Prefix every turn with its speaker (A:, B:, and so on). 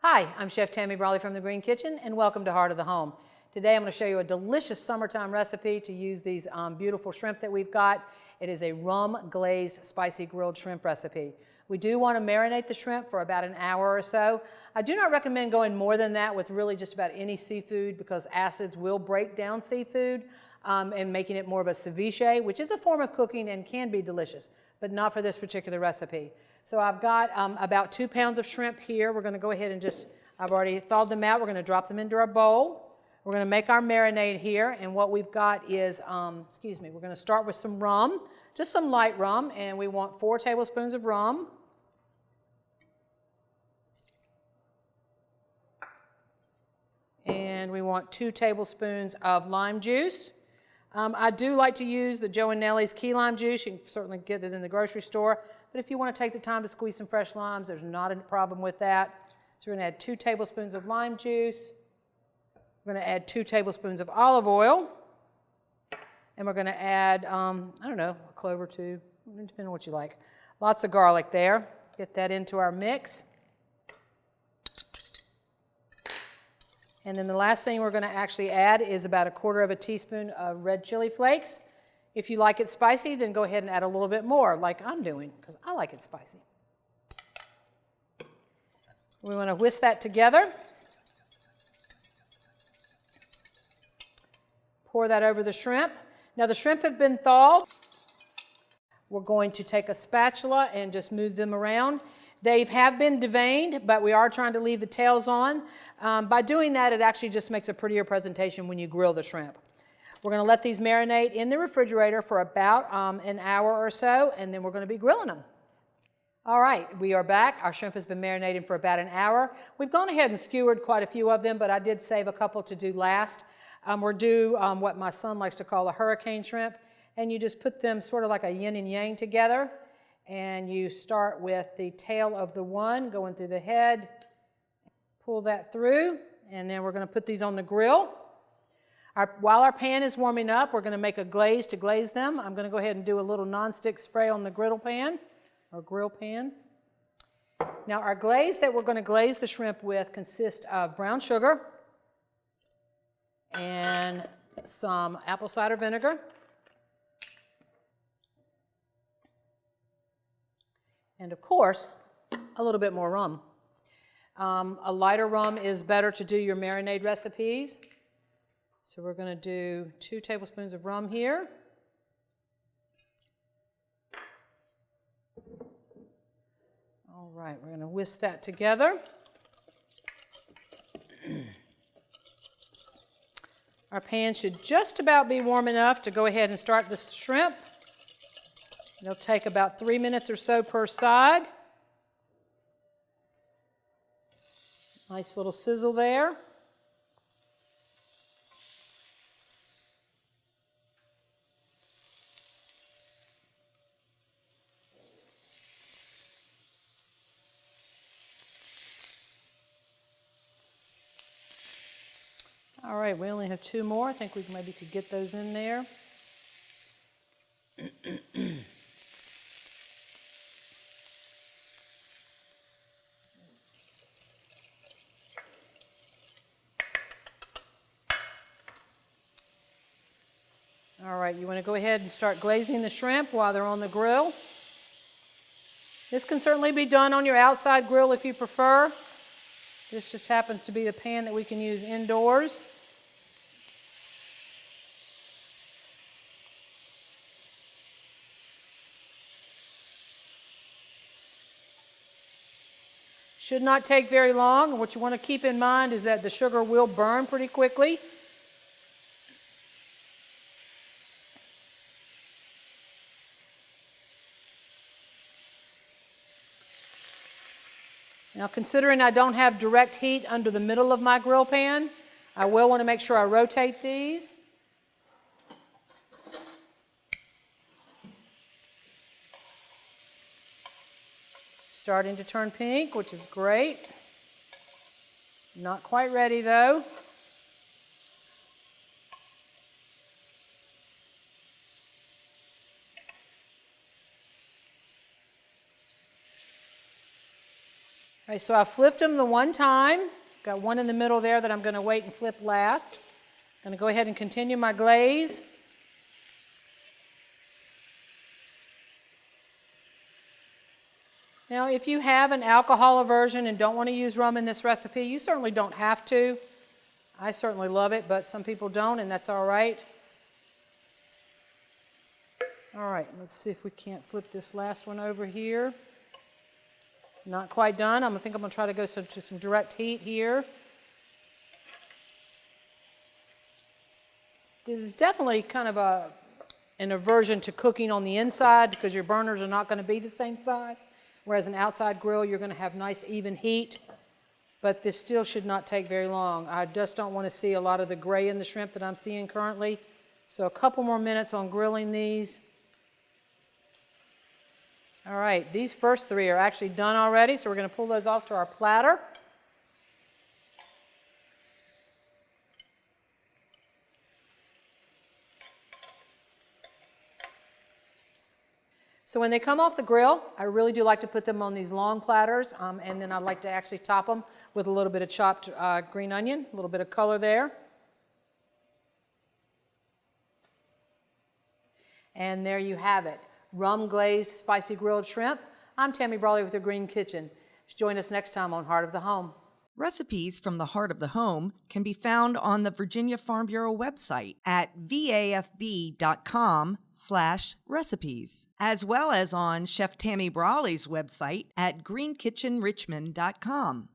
A: Hi, I'm Chef Tammy Brawley from the Green Kitchen, and welcome to Heart of the Home. Today I'm going to show you a delicious summertime recipe to use these beautiful shrimp that we've got. It is a rum glazed spicy grilled shrimp recipe. We do want to marinate the shrimp for about an hour or so. I do not recommend going more than that with really just about any seafood because acids will break down seafood and making it more of a ceviche, which is a form of cooking and can be delicious, but not for this particular recipe. So I've got about 2 pounds of shrimp here. We're going to go ahead and I've already thawed them out. We're going to drop them into our bowl. We're going to make our marinade here, and what we've got is, we're going to start with some rum, just some light rum, and we want 4 tablespoons of rum. And we want 2 tablespoons of lime juice. I do like to use the Joe and Nellie's key lime juice. You can certainly get it in the grocery store. But if you want to take the time to squeeze some fresh limes, there's not a problem with that. So we're going to add 2 tablespoons of lime juice. We're going to add 2 tablespoons of olive oil. And we're going to add, a clove or 2, depending on what you like. Lots of garlic there. Get that into our mix. And then the last thing we're going to actually add is about 1/4 teaspoon of red chili flakes. If you like it spicy, then go ahead and add a little bit more, like I'm doing, because I like it spicy. We want to whisk that together. Pour that over the shrimp. Now the shrimp have been thawed. We're going to take a spatula and just move them around. They have been deveined, but we are trying to leave the tails on. By doing that, it actually just makes a prettier presentation when you grill the shrimp. We're going to let these marinate in the refrigerator for about an hour or so, and then we're going to be grilling them. All right, we are back. Our shrimp has been marinating for about an hour. We've gone ahead and skewered quite a few of them, but I did save a couple to do last. We're due what my son likes to call a hurricane shrimp, and you just put them sort of like a yin and yang together, and you start with the tail of the one going through the head, pull that through, and then we're going to put these on the grill. While our pan is warming up, we're going to make a glaze to glaze them. I'm going to go ahead and do a little nonstick spray on the grill pan. Now our glaze that we're going to glaze the shrimp with consists of brown sugar and some apple cider vinegar, and of course a little bit more rum. A lighter rum is better to do your marinade recipes. So we're going to do 2 tablespoons of rum here. All right, we're going to whisk that together. Our pan should just about be warm enough to go ahead and start the shrimp. It'll take about 3 minutes or so per side. Nice little sizzle there. All right, we only have 2 more. I think we maybe could get those in there. All right, you want to go ahead and start glazing the shrimp while they're on the grill. This can certainly be done on your outside grill if you prefer. This just happens to be the pan that we can use indoors. Should not take very long. What you want to keep in mind is that the sugar will burn pretty quickly. Now, considering I don't have direct heat under the middle of my grill pan, I will want to make sure I rotate these. Starting to turn pink, which is great. Not quite ready though. All right, so I flipped them the one time. Got one in the middle there that I'm going to wait and flip last. I'm going to go ahead and continue my glaze. Now, if you have an alcohol aversion and don't want to use rum in this recipe, you certainly don't have to. I certainly love it, but some people don't, and that's all right. All right, let's see if we can't flip this last one over here. Not quite done. I think I'm going to try to go to some direct heat here. This is definitely kind of an aversion to cooking on the inside because your burners are not going to be the same size. Whereas an outside grill, you're going to have nice even heat. But this still should not take very long. I just don't want to see a lot of the gray in the shrimp that I'm seeing currently. So a couple more minutes on grilling these. All right, these first three are actually done already, so we're going to pull those off to our platter. So when they come off the grill, I really do like to put them on these long platters, and then I like to actually top them with a little bit of chopped green onion, a little bit of color there. And there you have it, rum glazed spicy grilled shrimp. I'm Tammy Brawley with the Green Kitchen. Join us next time on Heart of the Home.
B: Recipes from the Heart of the Home can be found on the Virginia Farm Bureau website at vafb.com/recipes, as well as on Chef Tammy Brawley's website at greenkitchenrichmond.com.